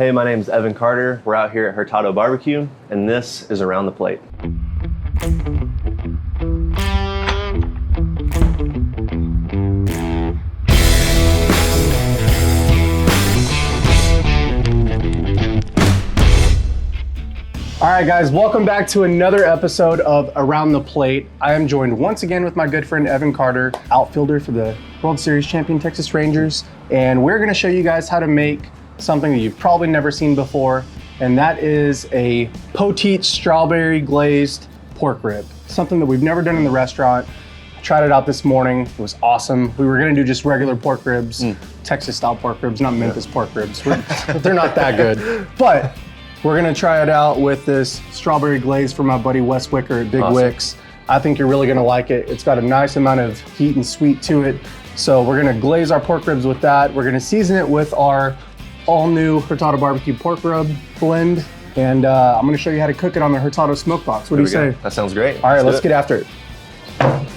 Hey, my name's Evan Carter. We're out here at Hurtado Barbecue, and this is Around the Plate. All right, guys, welcome back to another episode of Around the Plate. I am joined once again with my good friend Evan Carter, outfielder for the World Series champion Texas Rangers, and we're gonna show you guys how to make something that you've probably never seen before, and that is a poteet strawberry glazed pork rib. Something that we've never done in the restaurant. I tried it out this morning. It was awesome. We were gonna do just regular pork ribs, Texas style pork ribs, not Memphis pork ribs. They're not that good, but we're gonna try it out with this strawberry glaze from my buddy Wes Wicker at Big Wicks. I think you're really gonna like it. It's got a nice amount of heat and sweet to it. So we're gonna glaze our pork ribs with that. We're gonna season it with our all new Hurtado Barbecue pork rub blend. And I'm gonna show you how to cook it on the Hurtado smoke box. What do you say? That sounds great. All right, let's get after it.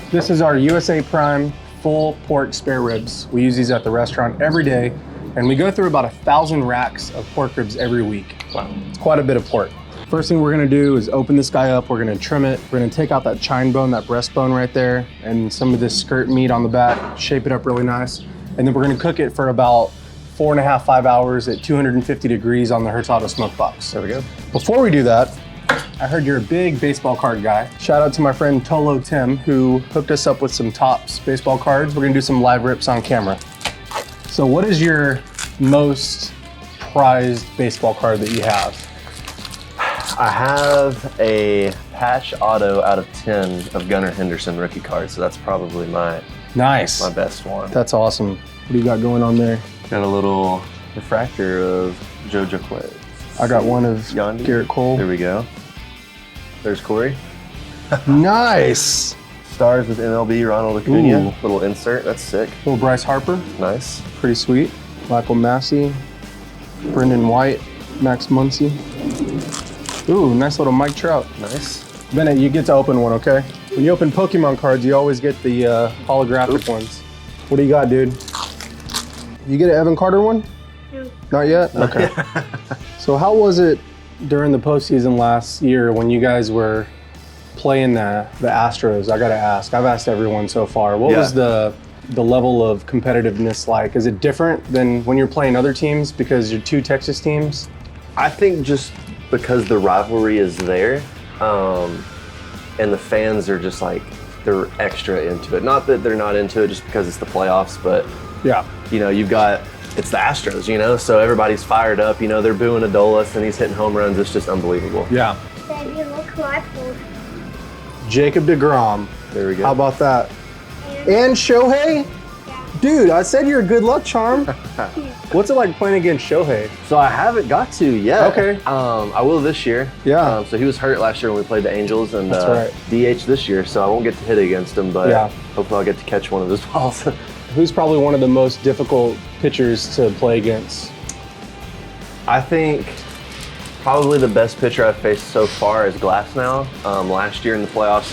This is our USA Prime full pork spare ribs. We use these at the restaurant every day. And we go through about 1,000 racks of pork ribs every week. Wow. It's quite a bit of pork. First thing we're gonna do is open this guy up. We're gonna trim it. We're gonna take out that chine bone, that breastbone right there, and some of this skirt meat on the back, shape it up really nice. And then we're gonna cook it for about 4.5, 5 hours at 250 degrees on the Hurtado smoke box. There we go. Before we do that, I heard you're a big baseball card guy. Shout out to my friend Tolo Tim, who hooked us up with some Topps baseball cards. We're gonna do some live rips on camera. So what is your most prized baseball card that you have? I have a patch auto out of 10 of Gunnar Henderson rookie cards, so that's probably my best one. That's awesome. What do you got going on there? Got a little refractor of JoJo Quiz. I got one of Yandy. Garrett Cole. There we go. There's Corey. Nice. Stars with MLB, Ronald Acuna. Ooh. Little insert, that's sick. Little Bryce Harper. Nice. Pretty sweet. Michael Massey. Brendan White. Max Muncy. Ooh, nice little Mike Trout. Nice. Bennett, you get to open one, okay? When you open Pokemon cards, you always get the holographic ones. What do you got, dude? You get an Evan Carter one? No. Not yet? Okay. So how was it during the postseason last year when you guys were playing the Astros? I gotta ask. I've asked everyone so far. What was the level of competitiveness like? Is it different than when you're playing other teams because you're two Texas teams? I think just because the rivalry is there, and the fans are just like, they're extra into it. Not that they're not into it just because it's the playoffs, but yeah, you know, it's the Astros, you know, so everybody's fired up. You know, they're booing Adolis and he's hitting home runs. It's just unbelievable. Yeah. Daddy, look who I pulled. Jacob deGrom. There we go. How about that? And Shohei? Yeah. Dude, I said you're a good luck charm. What's it like playing against Shohei? So I haven't got to yet. Okay. I will this year. Yeah. So he was hurt last year when we played the Angels, and That's right. DH this year, so I won't get to hit against him, but Yeah. hopefully I'll get to catch one of his balls. Who's probably one of the most difficult pitchers to play against? I think probably the best pitcher I've faced so far is Glasnow. Last year in the playoffs,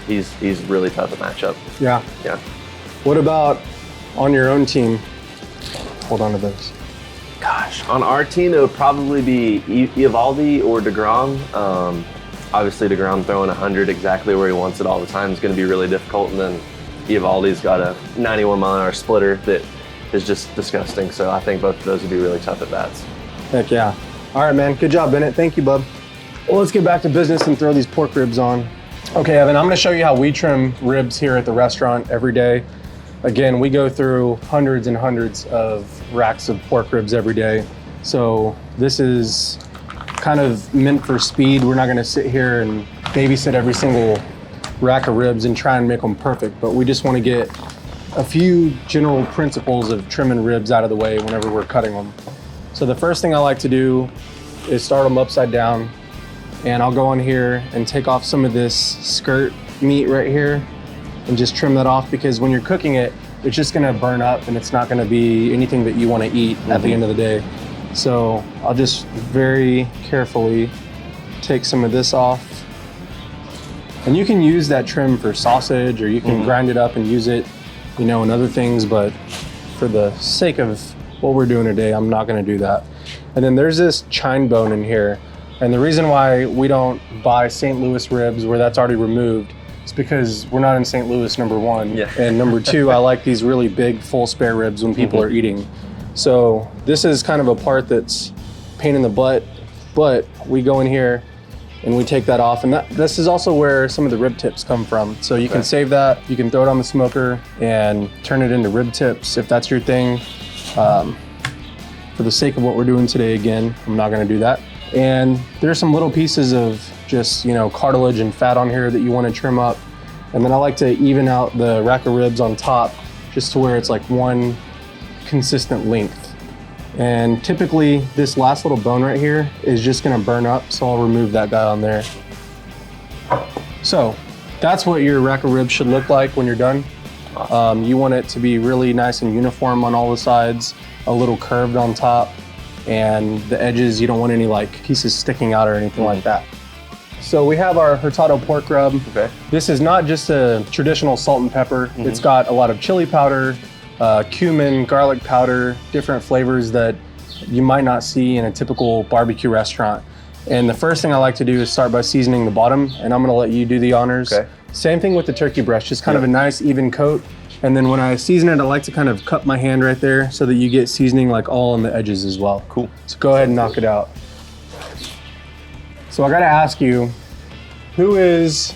he's really tough to match up. Yeah. Yeah. What about on your own team? Hold on to those. Gosh, on our team, it would probably be Eovaldi or deGrom. Obviously, deGrom throwing 100 exactly where he wants it all the time is going to be really difficult. And then Eovaldi's got a 91-mile-an-hour splitter that is just disgusting. So I think both of those would be really tough at bats. Heck yeah. All right, man. Good job, Bennett. Thank you, bub. Well, let's get back to business and throw these pork ribs on. Okay, Evan, I'm going to show you how we trim ribs here at the restaurant every day. Again, we go through hundreds and hundreds of racks of pork ribs every day. So this is kind of meant for speed. We're not gonna sit here and babysit every single rack of ribs and try and make them perfect, but we just wanna get a few general principles of trimming ribs out of the way whenever we're cutting them. So the first thing I like to do is start them upside down, and I'll go in here and take off some of this skirt meat right here and just trim that off, because when you're cooking it, it's just gonna burn up and it's not gonna be anything that you wanna eat at the end of the day. So I'll just very carefully take some of this off. And you can use that trim for sausage, or you can grind it up and use it, you know, in other things, but for the sake of what we're doing today, I'm not gonna do that. And then there's this chine bone in here. And the reason why we don't buy St. Louis ribs where that's already removed is because we're not in St. Louis, number one. Yeah. And number two, I like these really big full spare ribs when people are eating. So this is kind of a part that's pain in the butt, but we go in here and we take that off. And this is also where some of the rib tips come from. So you can save that, you can throw it on the smoker and turn it into rib tips if that's your thing. For the sake of what we're doing today, again, I'm not gonna do that. And there's some little pieces of just, cartilage and fat on here that you wanna trim up. And then I like to even out the rack of ribs on top just to where it's like one consistent length. And typically this last little bone right here is just gonna burn up, so I'll remove that guy on there. So that's what your rack of ribs should look like when you're done. You want it to be really nice and uniform on all the sides, a little curved on top, and the edges, you don't want any like pieces sticking out or anything like that. So we have our Hurtado pork rub. Okay. This is not just a traditional salt and pepper. It's got a lot of chili powder, cumin, garlic powder, different flavors that you might not see in a typical barbecue restaurant. And the first thing I like to do is start by seasoning the bottom, and I'm gonna let you do the honors. Okay. Same thing with the turkey breast, just kind of a nice even coat. And then when I season it, I like to kind of cup my hand right there so that you get seasoning like all on the edges as well. Cool. So go ahead and knock it out. So I gotta ask you, who is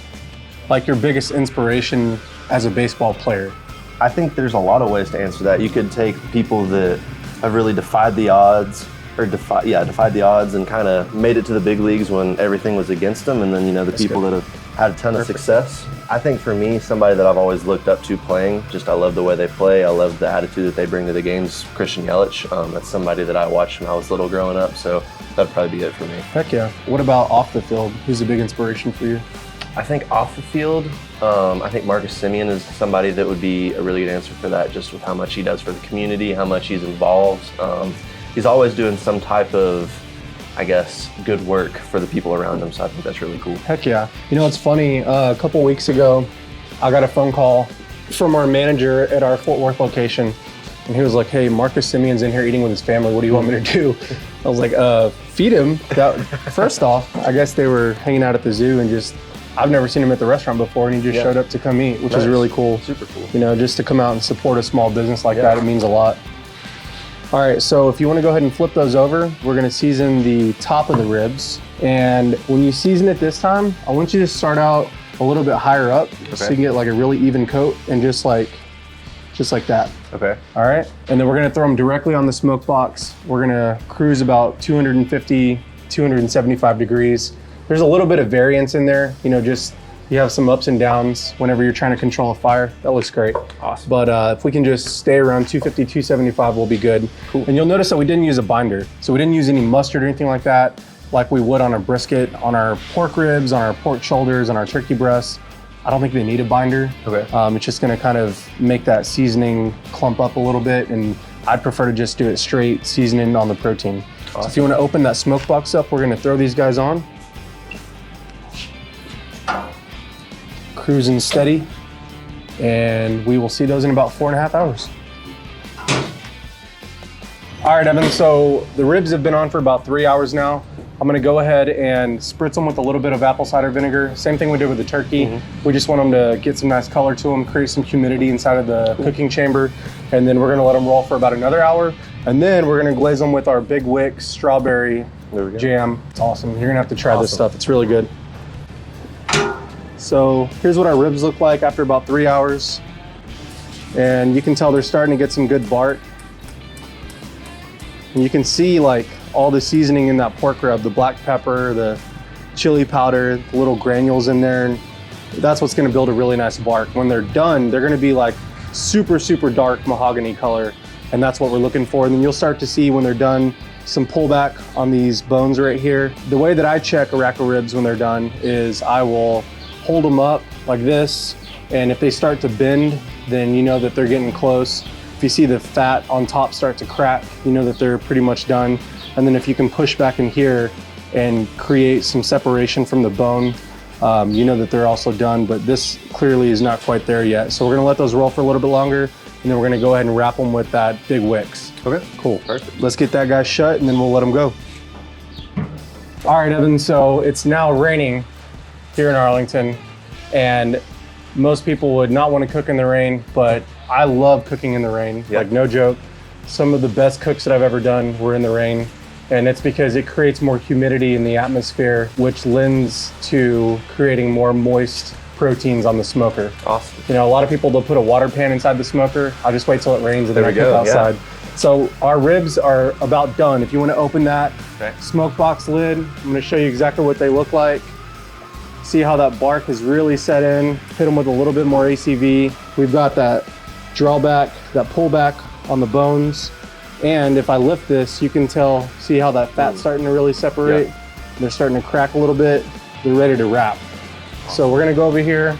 like your biggest inspiration as a baseball player? I think there's a lot of ways to answer that. You could take people that have really defied the odds, or defied the odds and kind of made it to the big leagues when everything was against them, and then the people that have had a ton of success. I think for me, somebody that I've always looked up to playing, just I love the way they play, I love the attitude that they bring to the games, Christian Yelich. That's somebody that I watched when I was little growing up, so that'd probably be it for me. Heck yeah. What about off the field? Who's a big inspiration for you? I think off the field, I think Marcus Semien is somebody that would be a really good answer for that, just with how much he does for the community, how much he's involved. He's always doing some type of, I guess, good work for the people around him, so I think that's really cool. Heck yeah. It's funny, a couple weeks ago, I got a phone call from our manager at our Fort Worth location, and he was like, hey, Marcus Semien's in here eating with his family, what do you want me to do? I was like, feed him. First off, I guess they were hanging out at the zoo and I've never seen him at the restaurant before, and he just showed up to come eat, which is really cool. Super cool. Just to come out and support a small business like that, it means a lot. All right, so if you want to go ahead and flip those over, we're going to season the top of the ribs. And when you season it this time, I want you to start out a little bit higher up so you can get like a really even coat, and just like that. Okay. All right, and then we're going to throw them directly on the smoke box. We're going to cruise about 250, 275 degrees. There's a little bit of variance in there, you have some ups and downs whenever you're trying to control a fire. That looks great. Awesome. But if we can just stay around 250, 275, we'll be good. Cool. And you'll notice that we didn't use a binder. So we didn't use any mustard or anything like that, like we would on a brisket, on our pork ribs, on our pork shoulders, on our turkey breasts. I don't think they need a binder. Okay. It's just gonna kind of make that seasoning clump up a little bit, and I'd prefer to just do it straight, seasoning on the protein. Awesome. So if you wanna open that smoke box up, we're gonna throw these guys on. Cruising steady, and we will see those in about 4.5 hours. All right, Evan, so the ribs have been on for about 3 hours now. I'm gonna go ahead and spritz them with a little bit of apple cider vinegar. Same thing we did with the turkey. We just want them to get some nice color to them, create some humidity inside of the cooking chamber. And then we're gonna let them roll for about another hour. And then we're gonna glaze them with our Big Wick strawberry jam. It's awesome. You're gonna have to try this stuff. It's really good. So here's what our ribs look like after about 3 hours. And you can tell they're starting to get some good bark. And you can see like all the seasoning in that pork rub, the black pepper, the chili powder, the little granules in there. And that's what's gonna build a really nice bark. When they're done, they're gonna be like super, super dark mahogany color. And that's what we're looking for. And then you'll start to see when they're done, some pullback on these bones right here. The way that I check a rack of ribs when they're done is I will hold them up like this, and if they start to bend, then you know that they're getting close. If you see the fat on top start to crack, you know that they're pretty much done. And then if you can push back in here and create some separation from the bone, you know that they're also done, but this clearly is not quite there yet. So we're gonna let those roll for a little bit longer, and then we're gonna go ahead and wrap them with that big wicks. Okay. Cool. Perfect. Let's get that guy shut and then we'll let him go. All right, Evan, so it's now raining here in Arlington, and most people would not want to cook in the rain, but I love cooking in the rain, like no joke. Some of the best cooks that I've ever done were in the rain, and it's because it creates more humidity in the atmosphere, which lends to creating more moist proteins on the smoker. Awesome. You know, a lot of people, they'll put a water pan inside the smoker. I'll just wait till it rains and then I cook outside. Yeah. So our ribs are about done. If you want to open that smoke box lid, I'm going to show you exactly what they look like. See how that bark has really set in. Hit them with a little bit more ACV. We've got that drawback, that pullback on the bones. And if I lift this, you can see how that fat's starting to really separate. Yeah. They're starting to crack a little bit. They're ready to wrap. So we're going to go over here.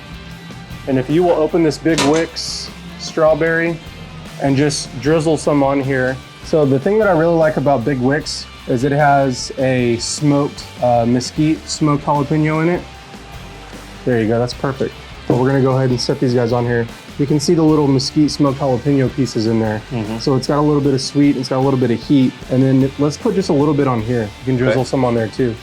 And if you will open this Big Wicks strawberry, and just drizzle some on here. So the thing that I really like about Big Wicks is it has a smoked mesquite smoked jalapeno in it. There you go, that's perfect. But we're gonna go ahead and set these guys on here. You can see the little mesquite smoked jalapeno pieces in there. So it's got a little bit of sweet, it's got a little bit of heat. And then let's put just a little bit on here. You can drizzle some on there too.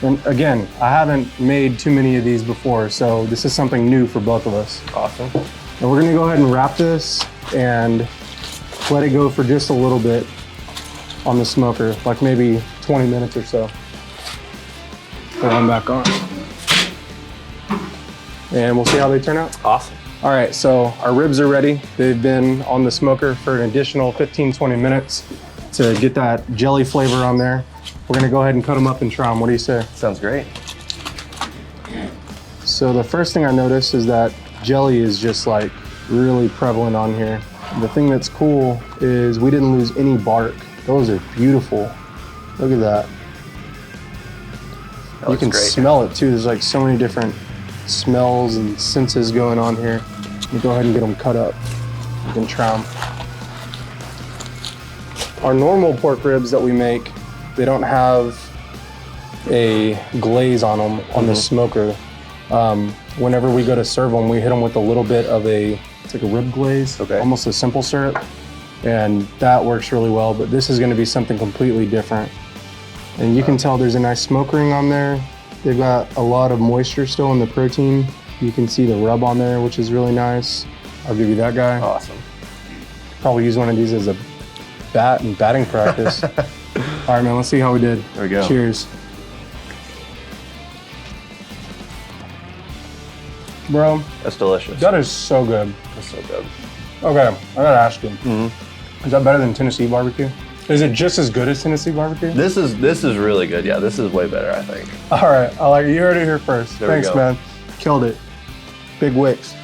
And again, I haven't made too many of these before, so this is something new for both of us. Awesome. And we're gonna go ahead and wrap this and let it go for just a little bit on the smoker, like maybe 20 minutes or so. Put them back on. And we'll see how they turn out. Awesome. All right, so our ribs are ready. They've been on the smoker for an additional 15, 20 minutes to get that jelly flavor on there. We're gonna go ahead and cut them up and try them. What do you say? Sounds great. So the first thing I noticed is that jelly is just like really prevalent on here. The thing that's cool is we didn't lose any bark. Those are beautiful. Look at that. You can smell it too. There's like so many different smells and senses going on here. Let me go ahead and get them cut up. You can try them. Our normal pork ribs that we make, they don't have a glaze on them on the smoker. Whenever we go to serve them, we hit them with a little bit of it's like a rib glaze, almost a simple syrup, and that works really well, but this is gonna be something completely different. And you can tell there's a nice smoke ring on there. They've got a lot of moisture still in the protein. You can see the rub on there, which is really nice. I'll give you that guy. Awesome. Probably use one of these as a bat in batting practice. All right, man, let's see how we did. There we go. Cheers. Bro, that's delicious. That is so good. That's so good. Okay, I gotta ask you. Is that better than Tennessee barbecue? Is it just as good as Tennessee barbecue? This is really good. Yeah, this is way better, I think. All right, I like it. You heard it here first. There Thanks, we go. man. Killed it. Big Wicks.